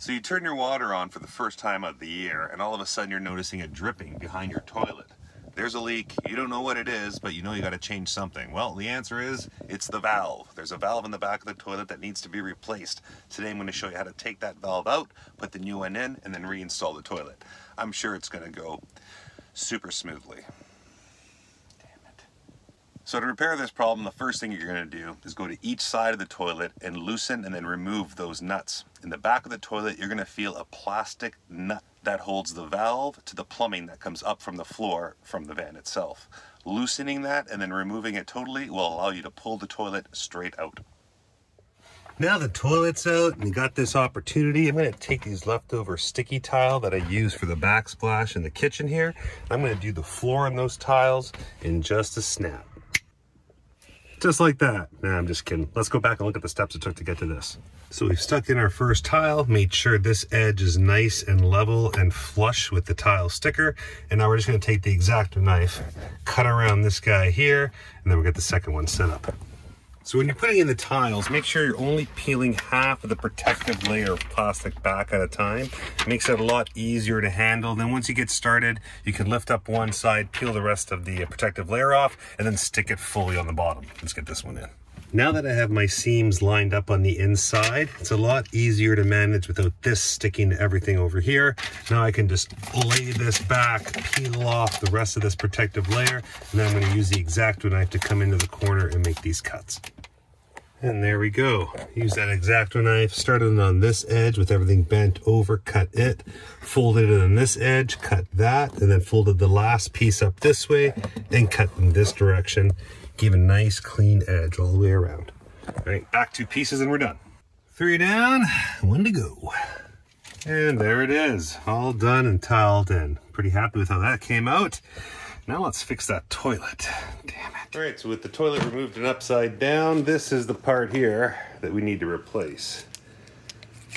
So you turn your water on for the first time of the year, and all of a sudden you're noticing a dripping behind your toilet. There's a leak, you don't know what it is, but you know you got to change something. Well, the answer is, it's the valve. There's a valve in the back of the toilet that needs to be replaced. Today I'm going to show you how to take that valve out, put the new one in, and then reinstall the toilet. I'm sure it's going to go super smoothly. So to repair this problem, the first thing you're going to do is go to each side of the toilet and loosen and then remove those nuts. In the back of the toilet, you're going to feel a plastic nut that holds the valve to the plumbing that comes up from the floor from the van itself. Loosening that and then removing it totally will allow you to pull the toilet straight out. Now the toilet's out and you got this opportunity, I'm going to take these leftover sticky tile that I use for the backsplash in the kitchen here. I'm going to do the floor on those tiles in just a snap. Just like that. Nah, I'm just kidding. Let's go back and look at the steps it took to get to this. So we've stuck in our first tile, made sure this edge is nice and level and flush with the tile sticker. And now we're just going to take the X-Acto knife, cut around this guy here, and then we'll get the second one set up. So when you're putting in the tiles, make sure you're only peeling half of the protective layer of plastic back at a time. It makes it a lot easier to handle. Then once you get started, you can lift up one side, peel the rest of the protective layer off, and then stick it fully on the bottom. Let's get this one in. Now that I have my seams lined up on the inside, it's a lot easier to manage without this sticking to everything over here. Now I can just lay this back, peel off the rest of this protective layer, and then I'm going to use the X-Acto knife to come into the corner and make these cuts. And there we go. Use that X-Acto knife, started on this edge with everything bent over, cut it, folded it on this edge, cut that, and then folded the last piece up this way and cut in this direction. Give a nice clean edge all the way around. All right, back 2 pieces and we're done. 3 down, 1 to go. And there it is, all done and tiled in. Pretty happy with how that came out. Now let's fix that toilet. Damn it. All right, so with the toilet removed and upside down, this is the part here that we need to replace.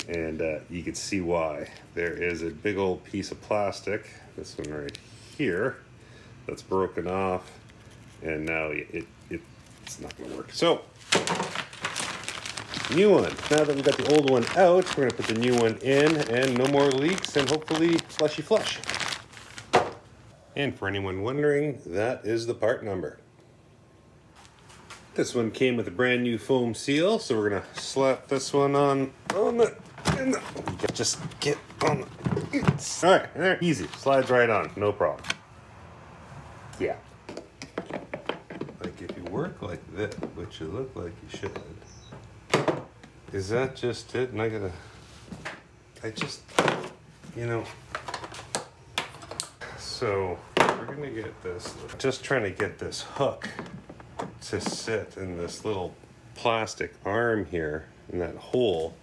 And you can see why. There is a big old piece of plastic, this one right here, that's broken off. And now it's not going to work. So, new one. Now that we've got the old one out, we're going to put the new one in, and no more leaks, and hopefully flushy flush. And for anyone wondering, that is the part number. This one came with a brand new foam seal, so we're going to slap this one on just get on. All right, there, easy. Slides right on, no problem. Yeah. Like if you work like this, which you look like you should, is that just it? And so we're gonna get this, just trying to get this hook to sit in this little plastic arm here in that hole.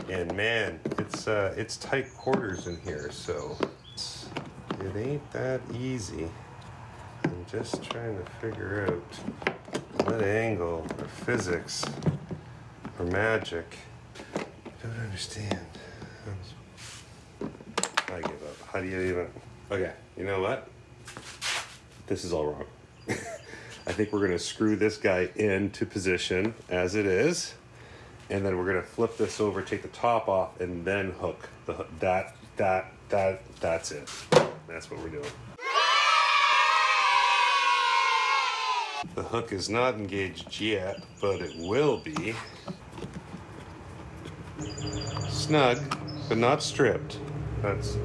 And man, it's tight quarters in here, so it ain't that easy. I'm just trying to figure out what angle or physics or magic. I don't understand. I give up. How do you even... Okay, you know what? This is all wrong. I think we're going to screw this guy into position as it is, and then we're going to flip this over, take the top off, and then hook the that's it. That's what we're doing. The hook is not engaged yet, but it will be. Snug, but not stripped. That's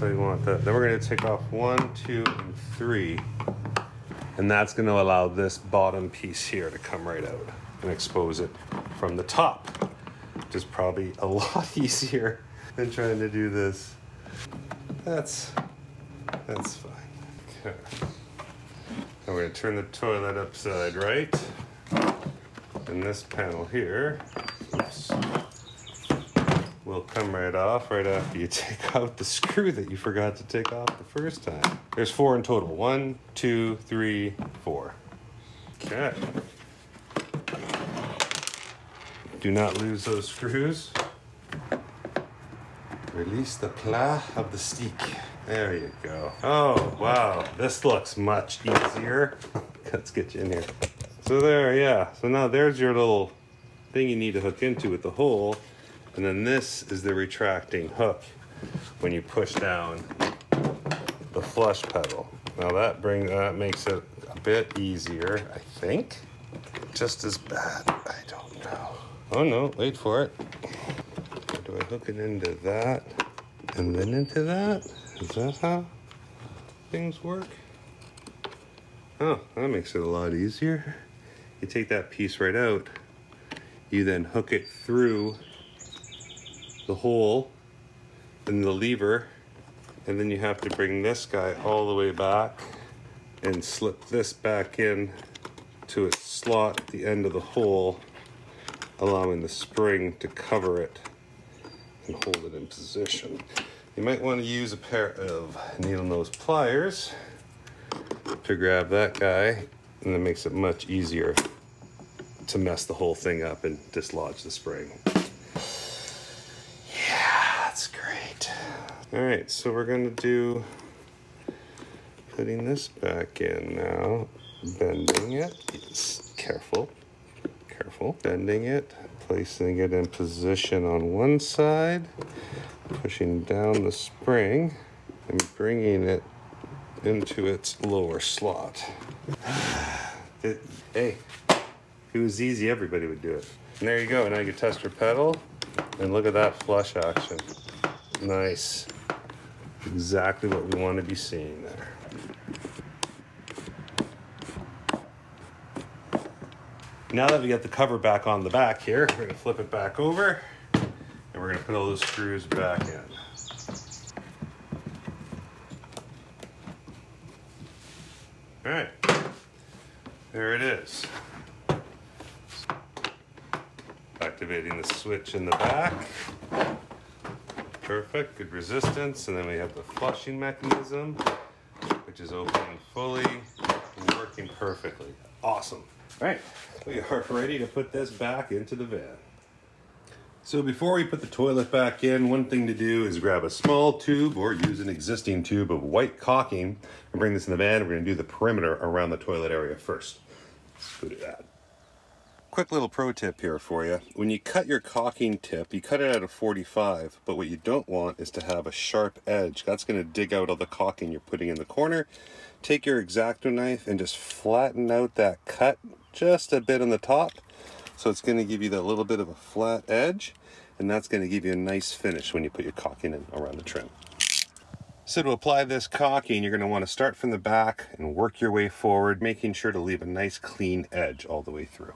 how you want that. Then we're going to take off 1, 2, and 3. And that's going to allow this bottom piece here to come right out and expose it from the top, which is probably a lot easier than trying to do this. That's fine. Okay. And we're going to turn the toilet upside right. And this panel here, oops, will come right off right after you take out the screw that you forgot to take off the first time. There's 4 in total. 1, 2, 3, 4. Okay. Do not lose those screws. Release the plat of the stick. There you go. Oh, wow. This looks much easier. Let's get you in here. So there, yeah. So now there's your little thing you need to hook into with the hole. And then this is the retracting hook when you push down the flush pedal. Now that makes it a bit easier, I think. Just as bad, I don't know. Oh no, wait for it. Do I hook it into that and then into that? Is that how things work? Oh, that makes it a lot easier. You take that piece right out, you then hook it through the hole and the lever, and then you have to bring this guy all the way back and slip this back in to its slot at the end of the hole, allowing the spring to cover it and hold it in position. You might want to use a pair of needle nose pliers to grab that guy, and that makes it much easier to mess the whole thing up and dislodge the spring. Yeah, that's great. All right, so we're gonna do putting this back in now, bending it. Yes, careful, bending it, placing it in position on one side, pushing down the spring, and bringing it into its lower slot. Hey, if it was easy, everybody would do it. And there you go, now you can test your pedal, and look at that flush action. Nice. Exactly what we want to be seeing there. Now that we got the cover back on the back here, we're gonna flip it back over, and we're gonna put all those screws back in. All right, there it is. Activating the switch in the back. Perfect, good resistance. And then we have the flushing mechanism, which is opening fully and working perfectly. Awesome. All right, we are ready to put this back into the van. So before we put the toilet back in, one thing to do is grab a small tube or use an existing tube of white caulking and bring this in the van. We're gonna do the perimeter around the toilet area first. Let's go to that. Quick little pro tip here for you. When you cut your caulking tip, you cut it at a 45, but what you don't want is to have a sharp edge. That's gonna dig out all the caulking you're putting in the corner. Take your X-Acto knife and just flatten out that cut just a bit on the top. So it's gonna give you that little bit of a flat edge, and that's gonna give you a nice finish when you put your caulking in around the trim. So to apply this caulking, you're gonna wanna start from the back and work your way forward, making sure to leave a nice clean edge all the way through.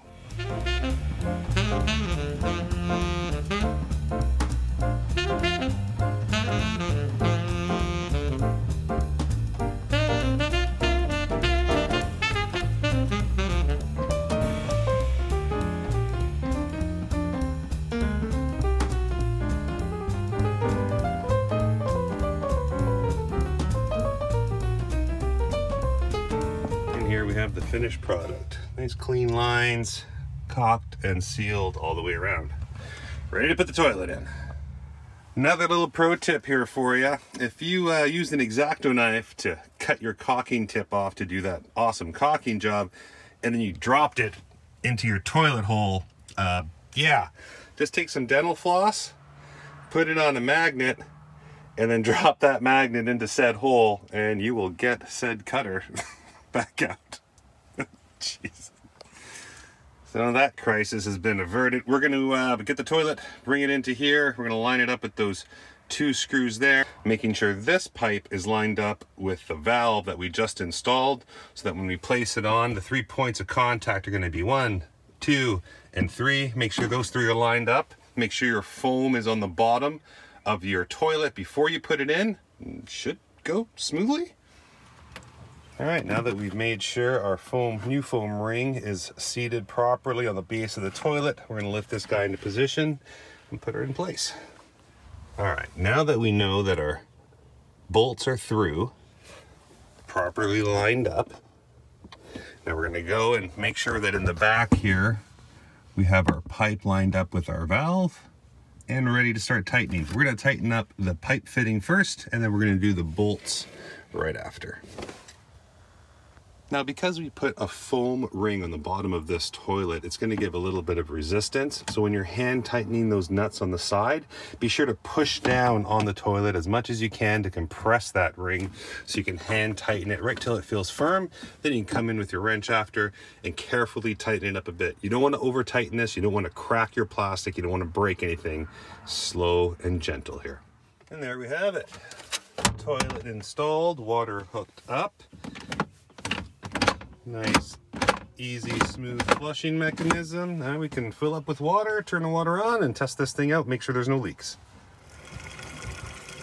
And here we have the finished product. Nice clean lines, caulked and sealed all the way around. Ready to put the toilet in. Another little pro tip here for you. If you used an X-Acto knife to cut your caulking tip off to do that awesome caulking job, and then you dropped it into your toilet hole, just take some dental floss, put it on a magnet, and then drop that magnet into said hole, and you will get said cutter back out. Jeez. So that crisis has been averted. We're going to get the toilet, bring it into here. We're going to line it up with those two screws there, making sure this pipe is lined up with the valve that we just installed, so that when we place it on, the 3 points of contact are going to be 1, 2, and 3. Make sure those 3 are lined up. Make sure your foam is on the bottom of your toilet before you put it in. It should go smoothly. All right, now that we've made sure our new foam ring is seated properly on the base of the toilet, we're gonna lift this guy into position and put her in place. All right, now that we know that our bolts are through, properly lined up, now we're gonna go and make sure that in the back here, we have our pipe lined up with our valve and we're ready to start tightening. We're gonna tighten up the pipe fitting first, and then we're gonna do the bolts right after. Now, because we put a foam ring on the bottom of this toilet, it's going to give a little bit of resistance. So when you're hand tightening those nuts on the side, be sure to push down on the toilet as much as you can to compress that ring so you can hand tighten it right till it feels firm. Then you can come in with your wrench after and carefully tighten it up a bit. You don't want to over tighten this. You don't want to crack your plastic. You don't want to break anything. Slow and gentle here. And there we have it. Toilet installed, water hooked up. Nice, easy, smooth flushing mechanism. Now we can fill up with water, turn the water on, and test this thing out, make sure there's no leaks.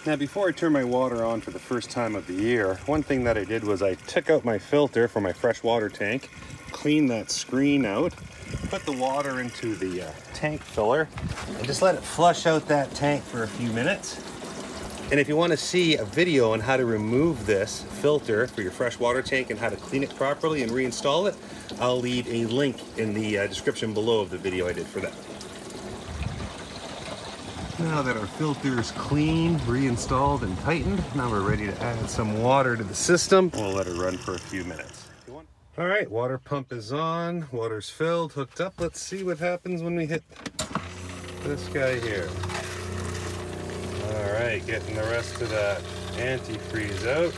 Now, before I turn my water on for the first time of the year, one thing that I did was I took out my filter for my fresh water tank, cleaned that screen out, put the water into the tank filler, and just let it flush out that tank for a few minutes. And if you want to see a video on how to remove this filter for your fresh water tank and how to clean it properly and reinstall it, I'll leave a link in the description below of the video I did for that. Now that our filter is clean, reinstalled, and tightened, now we're ready to add some water to the system. We'll let it run for a few minutes. All right, water pump is on, water's filled, hooked up. Let's see what happens when we hit this guy here. All right, getting the rest of that antifreeze out.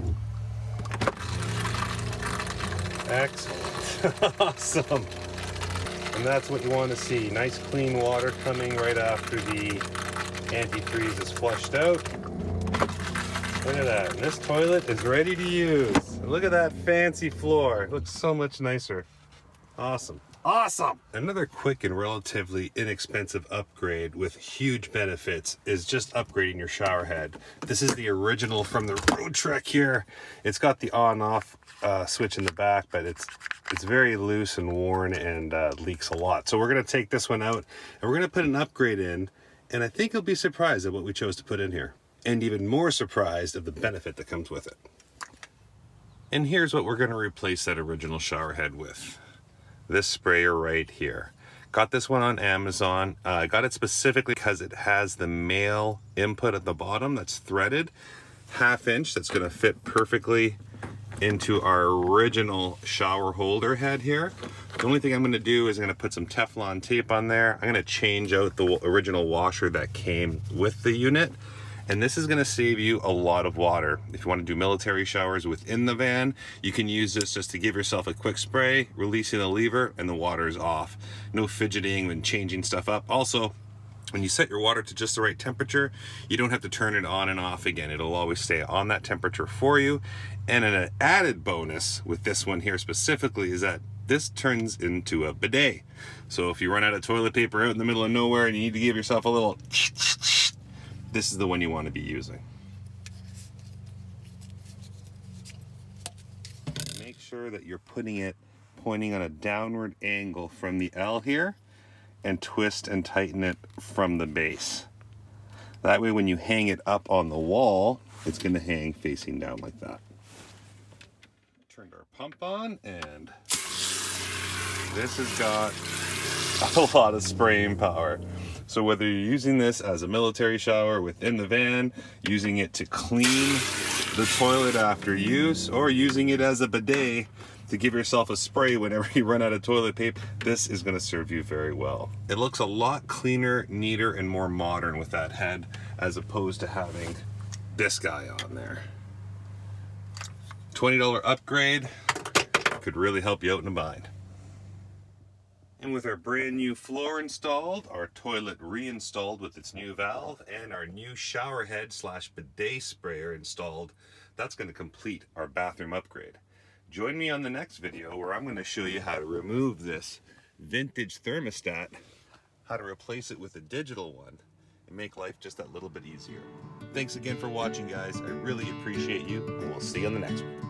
Excellent, awesome. And that's what you want to see. Nice clean water coming right after the antifreeze is flushed out. Look at that, and this toilet is ready to use. Look at that fancy floor, it looks so much nicer. Awesome. Awesome! Another quick and relatively inexpensive upgrade with huge benefits is just upgrading your shower head. This is the original from the Roadtrek here. It's got the on-off switch in the back, but it's very loose and worn and leaks a lot. So we're going to take this one out and we're going to put an upgrade in, and I think you'll be surprised at what we chose to put in here. And even more surprised of the benefit that comes with it. And here's what we're going to replace that original shower head with. This sprayer right here. Got this one on Amazon. I got it specifically because it has the male input at the bottom that's threaded, 1/2 inch, that's gonna fit perfectly into our original shower holder head here. The only thing I'm gonna do is I'm gonna put some Teflon tape on there. I'm gonna change out the original washer that came with the unit. And this is gonna save you a lot of water. If you wanna do military showers within the van, you can use this just to give yourself a quick spray, releasing the lever, and the water is off. No fidgeting when changing stuff up. Also, when you set your water to just the right temperature, you don't have to turn it on and off again. It'll always stay on that temperature for you. And an added bonus with this one here specifically is that this turns into a bidet. So if you run out of toilet paper out in the middle of nowhere and you need to give yourself a little this is the one you want to be using. Make sure that you're putting it pointing on a downward angle from the L here and twist and tighten it from the base. That way when you hang it up on the wall, it's going to hang facing down like that. Turned our pump on and this has got a lot of spraying power. So whether you're using this as a military shower within the van, using it to clean the toilet after use, or using it as a bidet to give yourself a spray whenever you run out of toilet paper, this is going to serve you very well. It looks a lot cleaner, neater, and more modern with that head as opposed to having this guy on there. $20 upgrade could really help you out in a bind. And with our brand new floor installed, our toilet reinstalled with its new valve, and our new shower head / bidet sprayer installed, that's going to complete our bathroom upgrade. Join me on the next video where I'm going to show you how to remove this vintage thermostat, how to replace it with a digital one, and make life just that little bit easier. Thanks again for watching, guys. I really appreciate you, and we'll see you on the next one.